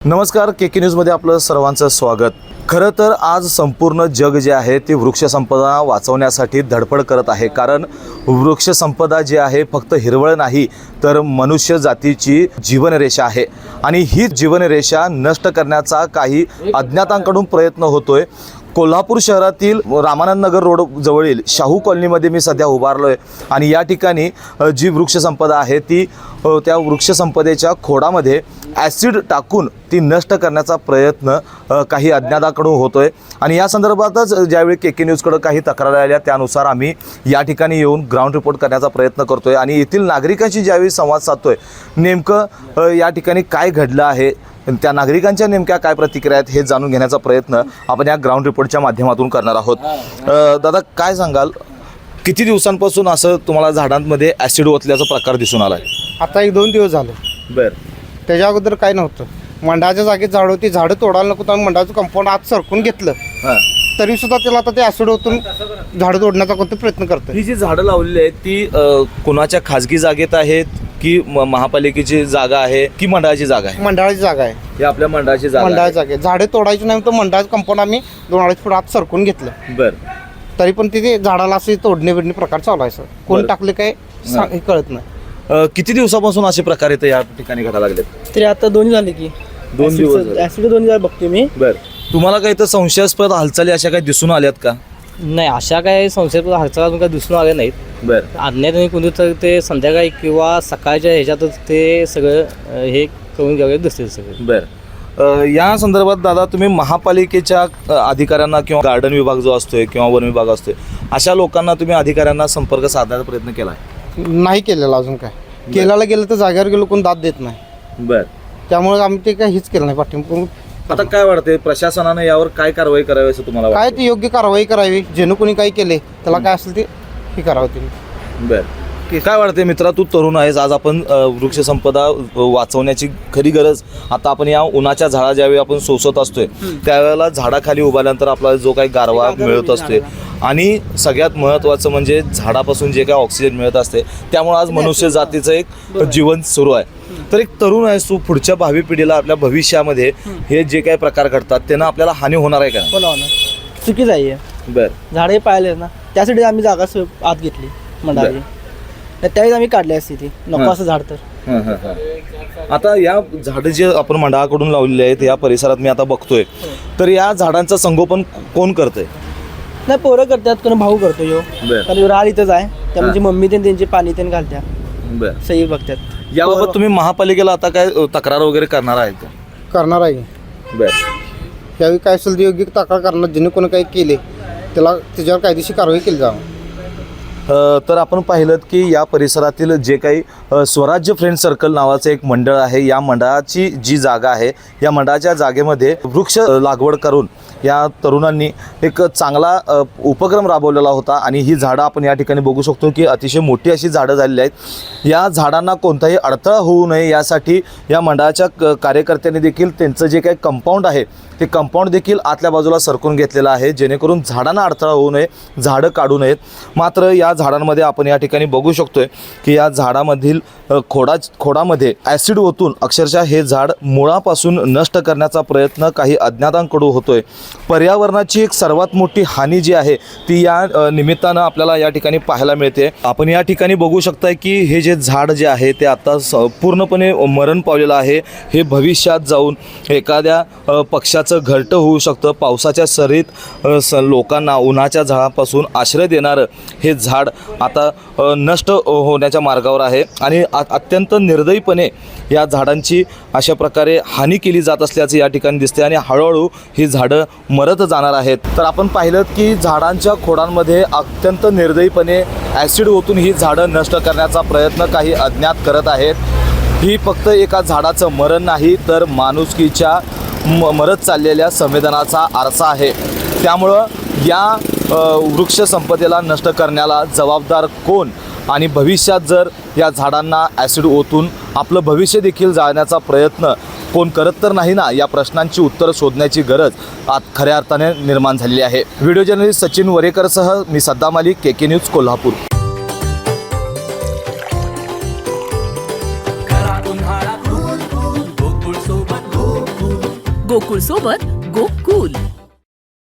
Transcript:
नमस्कार, के न्यूजमध्ये आपलं सर्वांचं स्वागत। खरं तर आज संपूर्ण जग जे आहे ते वृक्षसंपदा वाचवण्यासाठी धडपड करत आहे। कारण वृक्षसंपदा जी आहे फक्त हिरवळ नाही तर मनुष्य जातीची जीवनरेषा आहे आणि ही जीवनरेषा नष्ट करण्याचा काही अज्ञातांकडून प्रयत्न होतोय। कोल्हापूर शहरातील रामानंद नगर रोड जवळील शाहू कॉलनीमध्ये मी सध्या उभारलोय आणि या ठिकाणी जी वृक्षसंपदा आहे ती त्या वृक्षसंपदेच्या खोडामध्ये ॲसिड टाकून ती नष्ट करण्याचा प्रयत्न काही अज्ञातांकडून होतोय आणि या संदर्भातच ज्यावेळी के न्यूजकडे काही तक्रारी आल्या त्यानुसार आम्ही या ठिकाणी येऊन ग्राउंड रिपोर्ट करण्याचा प्रयत्न करतोय आणि येथील नागरिकांशी ज्यावेळी संवाद साधतोय नेमकं या ठिकाणी काय घडलं आहे, त्या नागरिकांच्या नेमक्या काय प्रतिक्रिया आहेत हे जाणून घेण्याचा प्रयत्न आपण या ग्राउंड रिपोर्टच्या माध्यमातून करणार आहोत। दादा, काय सांगाल, किती दिवसांपासून असं तुम्हाला झाडांमध्ये ॲसिड ओतल्याचा प्रकार दिसून आला आहे? आता 1-2 दिवस झाले। बरं, त्याच्या अगोदर काय नव्हतं। मंडाच्या जागेत झाड होती, झाडं तोडायला नको तर मंडाचं कंपाऊंड आत सरकून घेतलं तरी सुद्धा त्याला आता ते ॲसिड ओतून झाडं तोडण्याचा कोणता प्रयत्न करतं। ही जी झाडं लावलेली आहेत ती कोणाच्या खाजगी जागेत आहेत की महापालिकेची जागा आहे की मंडळाची जागा आहे? मंडळाची जागा आहे, ही आपल्या मंडळाची जागा आहे। मंडळाची जागा आहे। झाडे तोडायची नाही तर मंडळाचं कंपाऊंड आम्ही 2-2.5 फूट आत सरकून घेतलं। बरं, तरी पण तिथे झाडाला असे तोडणे बिडणे प्रकार चालू आहे सर। कोण टाकले काय हे कळत नाही। किती दिवसापासून असे प्रकार इथे या ठिकाणी घडायला लागलेत? तरी आता 2 झाले की 2 दिवस ऍसिड 2 झाले बघतोय मी। बरं, तुम्हाला काही तर संशयास्पद हालचाली अशा काही दिसून आल्यात का? नाही, अशा काय संशयास्पद हालचाल अजून काय दिसून आल्या नाहीत। बरं, अज्ञात आणि कोणी तर ते संध्याकाळी किंवा सकाळच्या ह्याच्यातच ते सगळं हे करून घ्यावे दिसते सगळं। बरं, या संदर्भात दादा तुम्ही महापालिकेच्या अधिकाऱ्यांना किंवा गार्डन विभाग जो असतोय किंवा वन विभाग असतोय अशा लोकांना तुम्ही अधिकाऱ्यांना संपर्क साधण्याचा प्रयत्न केला आहे? नाही केलेलं अजून काय। केल्याला गेलं तर जागेवर गेलो कोण दाद देत नाही। बरं, त्यामुळे आम्ही ते काही हेच केलं नाही पाठिंबा। आता काय वाटतंय प्रशासनाने यावर काय कारवाई करावी असं तुम्हाला काय वाटतं? ती योग्य कारवाई करावी, जेणेकरून कोणी काही केले त्याला काय असेल ते हे करावं त्यांनी। बरं, काय वाटतंय मित्रा, तू तरुण आहेस, आज आपण वृक्षसंपदा वाचवण्याची खरी गरज आता आपण या उन्हाच्या झाडा ज्यावेळी आपण सोसत असतोय त्यावेळेला झाडाखाली उभारल्यानंतर आपल्याला जो काही गारवा मिळत असतोय आणि सगळ्यात महत्त्वाचं म्हणजे झाडापासून जे काही ऑक्सिजन मिळत असते त्यामुळे आज मनुष्य जातीचं एक जीवन सुरू आहे। तर एक तरुण आहेस तू, पुढच्या भावी पिढीला आपल्या भविष्यामध्ये हे जे काही प्रकार घडतात त्यांना आपल्याला हानी होणार आहे का? होणार चुकीच आहे। बरं, झाडे पाहिले ना त्यासाठी आम्ही जागा आत घेतली मंडळाची, त्यावेळेस आम्ही काढली असती ती नको असं झाड तर। आता या झाडं जे आपण मंडळाकडून लावलेले आहेत या परिसरात मी आता बघतोय तर या झाडांचं संगोपन कोण करतंय? नाही, पोरं करतात, कोण भाऊ करतो यो। कारण राळ इथंच आहे त्या म्हणजे मम्मी त्यांचे पाणी त्यांनी घालत्या, बरं, सही बघतात। याबाबत तुम्ही महापालिकेला आता काय तक्रार वगैरे करणार आहे का? करणार आहे। बरं, त्यावेळी काय असेल ते योग्य तक्रार करणार, ज्याने कोणी काही केले त्याला त्याच्यावर कायदेशीर कारवाई केली जावं। तर आपण पाहिलं की या परिसरातील जे काही स्वराज्य फ्रेंड सर्कल नावाचं एक मंडळ आहे, या मंडळाची जी जागा आहे या मंडळाच्या जागेमध्ये वृक्ष लागवड करून या तरुणांनी एक चांगला उपक्रम राबवलेला होता आणि ही झाडं आपण या ठिकाणी बघू शकतो की अतिशय मोठी अशी झाडं झालेली आहेत। या झाडांना कोणताही अडथळा होऊ नये यासाठी या मंडळाच्या कार्यकर्त्यांनी देखील त्यांचं जे काही कंपाऊंड आहे ते कंपाऊंड देखील आतल्या बाजूला सरकून घेतलेलं आहे जेणेकरून झाडांना अडथळा होऊ नये, झाडं काढू नयेत। मात्र या झाडांमध्ये आपण या ठिकाणी बघू शकतोय की या झाडामधील खोडामध्ये ॲसिड ओतून अक्षरशः हे झाड मुळापासून नष्ट करण्याचा प्रयत्न काही अज्ञातांकडून होतोय। पर्यावरणाची एक सर्वात मोठी हानी जी आहे ती या निमित्तानं आपल्याला या ठिकाणी पाहायला मिळते। आपण या ठिकाणी बघू शकताय की हे जे झाड जे आहे ते आता पूर्णपणे मरण पावलेलं आहे। हे भविष्यात जाऊन एखाद्या पक्षाचं घरटं होऊ शकतं। पावसाच्या सरीत लोकांना उन्हाच्या झाडापासून आश्रय देणारं हे झाड आता नष्ट होण्याच्या मार्गावर आहे आणि अत्यंत निर्दयीपणे या झाडांची अशा प्रकारे हानी केली जात असल्याचं या ठिकाणी दिसते आणि हळूहळू ही झाडं मरत जाणार आहेत। तर आपण पाहिलं की झाडांच्या खोडांमध्ये अत्यंत निर्दयीपणे ॲसिड ओतून ही झाडं नष्ट करण्याचा प्रयत्न काही अज्ञात करत आहेत। ही फक्त एका झाडाचं मरण नाही तर माणुसकीच्या मरत चाललेल्या संवेदनाचा आरसा आहे। त्यामुळं या वृक्षसंपदेला नष्ट करण्याला जबाबदार कोण आणि भविष्यात जर या झाडांना ॲसिड ओतून आपलं भविष्य देखील जाळण्याचा प्रयत्न कोण करत तर नाही ना, या प्रश्नांची उत्तरं शोधण्याची गरज खऱ्या अर्थाने निर्माण झालेली आहे। व्हिडिओ जर्नलिस्ट सचिन वरेकरसह मी सद्दाम अली, के न्यूज कोल्हापूर। करा उन्हाळा कूल कूल गोकुळ सोबत गोकुळ गोकुळ सोबत गोकुल.